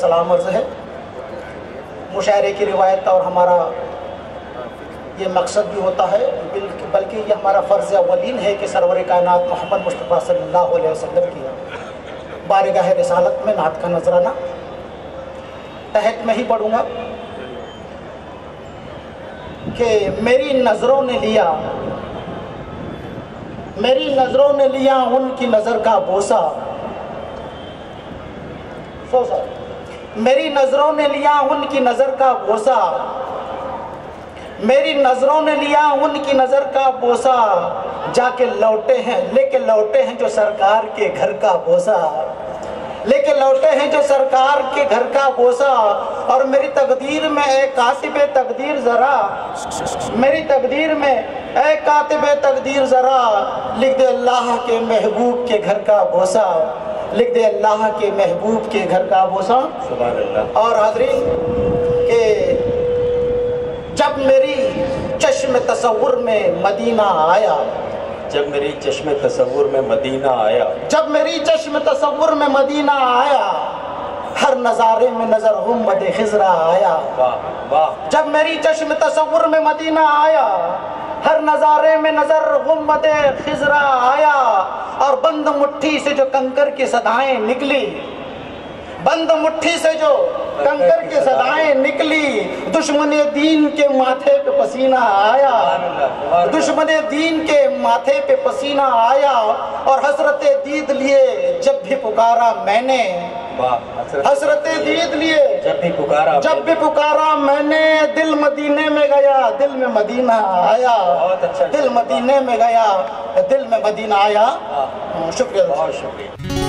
سلام عرض ہے۔ مشاعرے کی روایت اور ہمارا یہ مقصد بھی ہوتا ہے، بلکہ یہ ہمارا فرض اولین ہے کہ سرور کائنات محمد مصطفیٰ صلی اللہ علیہ وسلم کی بارگاہ رسالت میں نعت کا نذرانہ تحت میں ہی پڑھوں گا کہ میری نظروں نے لیا ان کی نظر کا بوسہ، میری نظروں نے لیا ان کی نظر کا بوسہ، میری نظروں نے لیا ان کی نظر کا بوسہ، جا کے لوٹے ہیں لے کے لوٹے ہیں جو سرکار کے گھر کا بوسہ، لے کے لوٹے ہیں جو سرکار کے گھر کا بوسہ۔ اور میری تقدیر میں اے کاتب تقدیر ذرا، میری تقدیر میں اے کاتب تقدیر ذرا، لکھ دے اللہ کے محبوب کے گھر کا بوسہ، لکھ دے اللہ کے محبوب کے گھر کا بوسہ۔ سبحان اللہ۔ اور حاضرین کہ جب میری چشم تصور میں مدینہ آیا، جب میری چشم تصور میں مدینہ آیا، جب میری چشم تصور میں مدینہ آیا، ہر نظارے میں نظر گنبد خضرا آیا، واہ واہ، جب میری چشم تصور میں مدینہ آیا، ہر نظارے میں نظر گنبد خضرا آیا، اور بند مٹھی سے جو کنکر کی صدائیں نکلی، بند مٹھی سے جو کنکر کی صدائیں نکلی، دشمن دین کے ماتھے پہ پسینہ آیا، دشمن دین کے ماتھے پہ پسینہ آیا، اور حسرت دید لیے جب بھی پکارا میں نے، حسرت دید لیے جب بھی پکارا میں نے، دل مدینے میں گیا دل میں مدینہ آیا، دل مدینے میں گیا دل میں مدینہ آیا۔ شکریہ، بہت شکریہ۔